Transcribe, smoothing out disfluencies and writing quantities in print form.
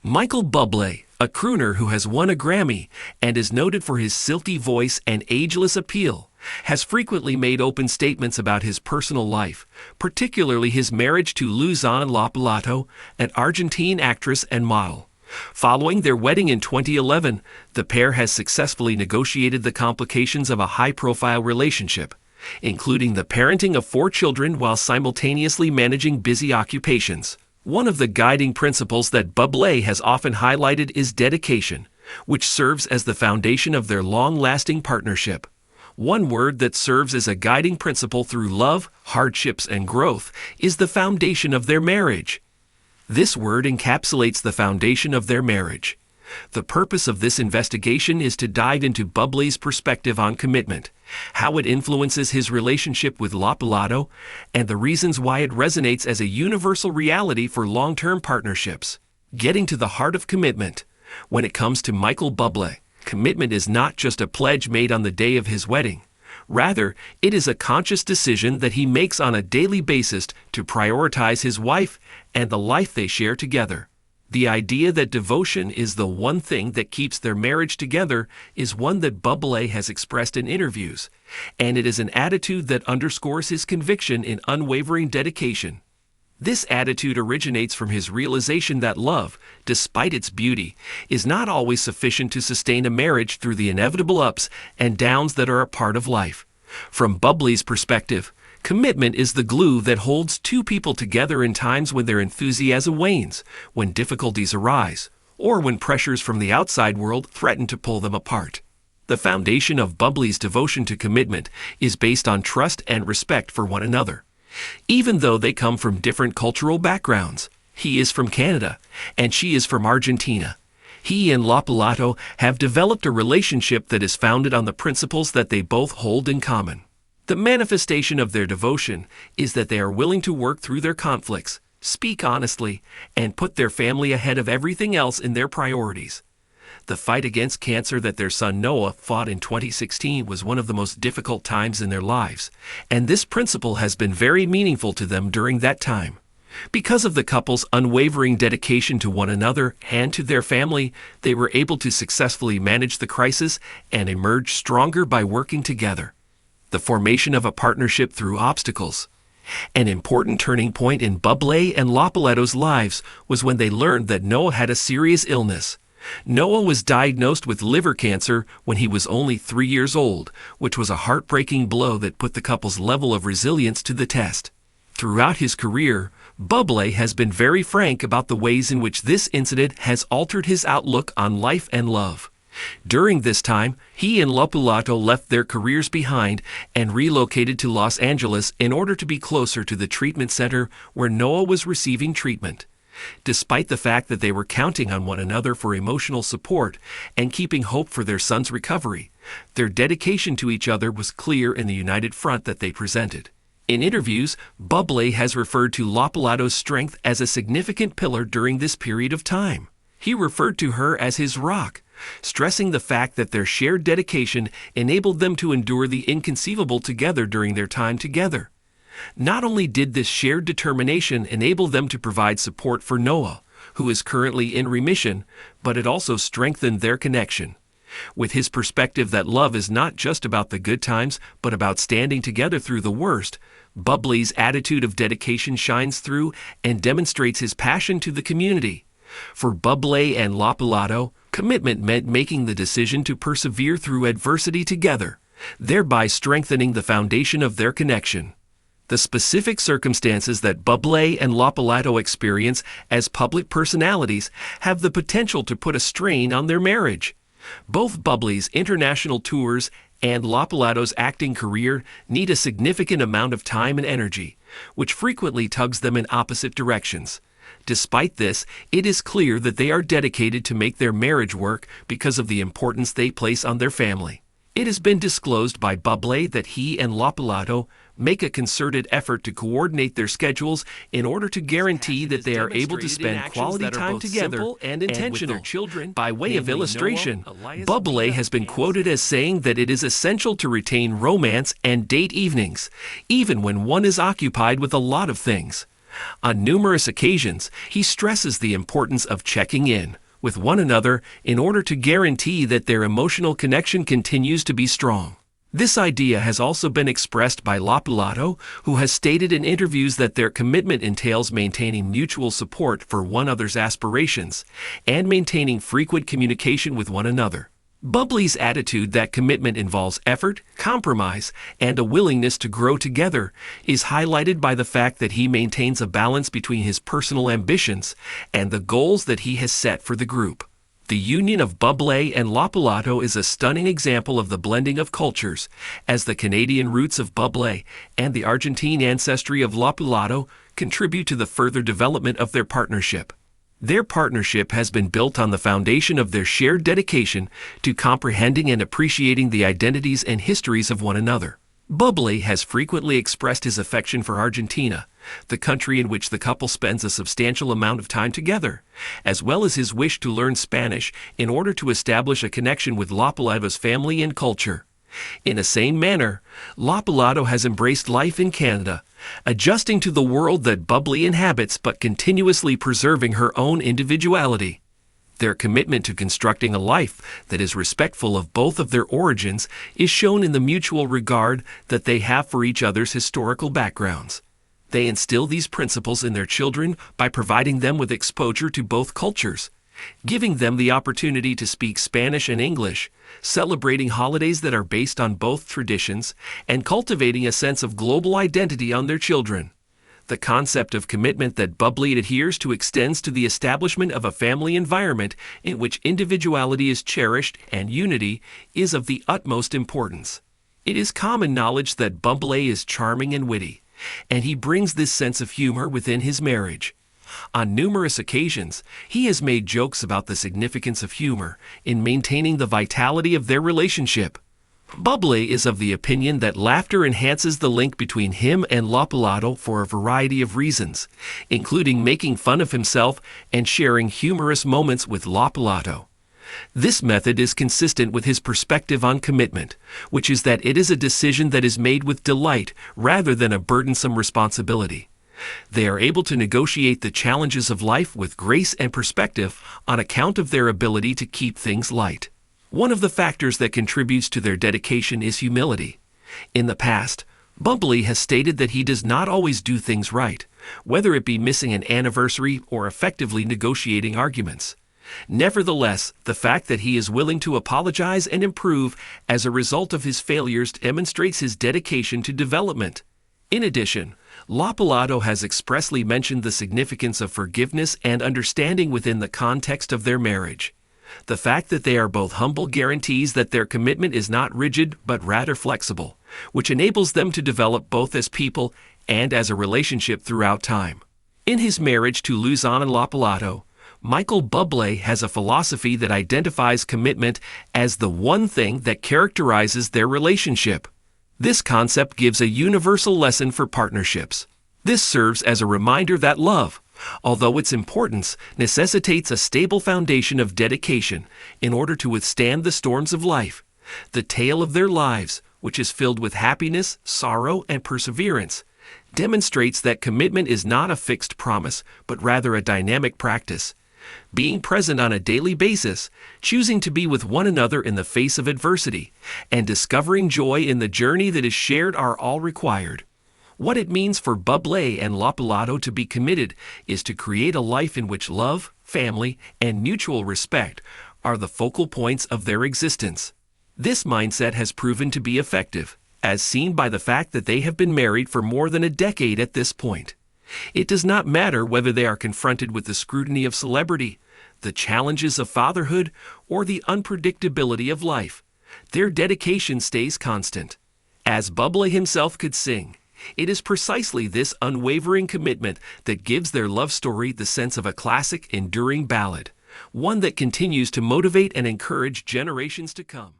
Michael Bublé, a crooner who has won a Grammy and is noted for his silky voice and ageless appeal, has frequently made open statements about his personal life, particularly his marriage to Luisana Lopilato, an Argentine actress and model. Following their wedding in 2011, the pair has successfully negotiated the complications of a high-profile relationship, including the parenting of 4 children while simultaneously managing busy occupations. One of the guiding principles that Bublé has often highlighted is dedication, which serves as the foundation of their long-lasting partnership. One word that serves as a guiding principle through love, hardships, and growth is the foundation of their marriage. This word encapsulates the foundation of their marriage. The purpose of this investigation is to dive into Bublé's perspective on commitment, how it influences his relationship with Lopilato, and the reasons why it resonates as a universal reality for long-term partnerships. Getting to the heart of commitment. When it comes to Michael Bublé, commitment is not just a pledge made on the day of his wedding. Rather, it is a conscious decision that he makes on a daily basis to prioritize his wife and the life they share together. The idea that devotion is the one thing that keeps their marriage together is one that Bublé has expressed in interviews, and it is an attitude that underscores his conviction in unwavering dedication. This attitude originates from his realization that love, despite its beauty, is not always sufficient to sustain a marriage through the inevitable ups and downs that are a part of life. From Bublé's perspective, commitment is the glue that holds 2 people together in times when their enthusiasm wanes, when difficulties arise, or when pressures from the outside world threaten to pull them apart. The foundation of Bublé's devotion to commitment is based on trust and respect for one another. Even though they come from different cultural backgrounds, he is from Canada and she is from Argentina. He and Lopilato have developed a relationship that is founded on the principles that they both hold in common. The manifestation of their devotion is that they are willing to work through their conflicts, speak honestly, and put their family ahead of everything else in their priorities. The fight against cancer that their son Noah fought in 2016 was one of the most difficult times in their lives, and this principle has been very meaningful to them during that time. Because of the couple's unwavering dedication to one another and to their family, they were able to successfully manage the crisis and emerge stronger by working together. The formation of a partnership through obstacles. An important turning point in Bublé and Lopilato's lives was when they learned that Noah had a serious illness. Noah was diagnosed with liver cancer when he was only 3 years old, which was a heartbreaking blow that put the couple's level of resilience to the test. Throughout his career, Bublé has been very frank about the ways in which this incident has altered his outlook on life and love. During this time, he and Lopilato left their careers behind and relocated to Los Angeles in order to be closer to the treatment center where Noah was receiving treatment. Despite the fact that they were counting on one another for emotional support and keeping hope for their son's recovery, their dedication to each other was clear in the united front that they presented. In interviews, Bublé has referred to Lopilato's strength as a significant pillar during this period of time. He referred to her as his rock, stressing the fact that their shared dedication enabled them to endure the inconceivable together during their time together. Not only did this shared determination enable them to provide support for Noah, who is currently in remission, but it also strengthened their connection. With his perspective that love is not just about the good times, but about standing together through the worst, Bublé's attitude of dedication shines through and demonstrates his passion to the community. For Bublé and Lopilato, commitment meant making the decision to persevere through adversity together, thereby strengthening the foundation of their connection. The specific circumstances that Bublé and Lopilato experience as public personalities have the potential to put a strain on their marriage. Both Bublé's international tours and Lopilato's acting career need a significant amount of time and energy, which frequently tugs them in opposite directions. Despite this, it is clear that they are dedicated to make their marriage work because of the importance they place on their family. It has been disclosed by Bublé that he and Lopilato make a concerted effort to coordinate their schedules in order to guarantee that they are able to spend quality time together and with their children. By way of illustration, Bublé has been quoted as saying that it is essential to retain romance and date evenings, even when one is occupied with a lot of things. On numerous occasions, he stresses the importance of checking in with one another in order to guarantee that their emotional connection continues to be strong. This idea has also been expressed by Lopilato, who has stated in interviews that their commitment entails maintaining mutual support for one another's aspirations and maintaining frequent communication with one another. Bublé's attitude that commitment involves effort, compromise, and a willingness to grow together is highlighted by the fact that he maintains a balance between his personal ambitions and the goals that he has set for the group. The union of Bublé and Lopilato is a stunning example of the blending of cultures, as the Canadian roots of Bublé and the Argentine ancestry of Lopilato contribute to the further development of their partnership. Their partnership has been built on the foundation of their shared dedication to comprehending and appreciating the identities and histories of one another. Bublé has frequently expressed his affection for Argentina, the country in which the couple spends a substantial amount of time together, as well as his wish to learn Spanish in order to establish a connection with Lopilato's family and culture. In the same manner, Lopilato has embraced life in Canada, adjusting to the world that Bublé inhabits but continuously preserving her own individuality. Their commitment to constructing a life that is respectful of both of their origins is shown in the mutual regard that they have for each other's historical backgrounds. They instill these principles in their children by providing them with exposure to both cultures, giving them the opportunity to speak Spanish and English, celebrating holidays that are based on both traditions, and cultivating a sense of global identity on their children. The concept of commitment that Bublé adheres to extends to the establishment of a family environment in which individuality is cherished and unity is of the utmost importance. It is common knowledge that Bublé is charming and witty, and he brings this sense of humor within his marriage. On numerous occasions, he has made jokes about the significance of humor in maintaining the vitality of their relationship. Bublé is of the opinion that laughter enhances the link between him and Lopilato for a variety of reasons, including making fun of himself and sharing humorous moments with Lopilato. This method is consistent with his perspective on commitment, which is that it is a decision that is made with delight rather than a burdensome responsibility. They are able to negotiate the challenges of life with grace and perspective on account of their ability to keep things light. One of the factors that contributes to their dedication is humility. In the past, Bublé has stated that he does not always do things right, whether it be missing an anniversary or effectively negotiating arguments. Nevertheless, the fact that he is willing to apologize and improve as a result of his failures demonstrates his dedication to development. In addition, Lopilato has expressly mentioned the significance of forgiveness and understanding within the context of their marriage. The fact that they are both humble guarantees that their commitment is not rigid but rather flexible, which enables them to develop both as people and as a relationship throughout time. In his marriage to Luisana Lopilato, Michael Bublé has a philosophy that identifies commitment as the one thing that characterizes their relationship. This concept gives a universal lesson for partnerships. This serves as a reminder that love, although its importance necessitates a stable foundation of dedication in order to withstand the storms of life, the tale of their lives, which is filled with happiness, sorrow, and perseverance, demonstrates that commitment is not a fixed promise, but rather a dynamic practice. Being present on a daily basis, choosing to be with one another in the face of adversity, and discovering joy in the journey that is shared are all required. What it means for Bublé and Lopilato to be committed is to create a life in which love, family, and mutual respect are the focal points of their existence. This mindset has proven to be effective, as seen by the fact that they have been married for more than a decade at this point. It does not matter whether they are confronted with the scrutiny of celebrity, the challenges of fatherhood, or the unpredictability of life. Their dedication stays constant. As Bublé himself could sing, it is precisely this unwavering commitment that gives their love story the sense of a classic, enduring ballad, one that continues to motivate and encourage generations to come.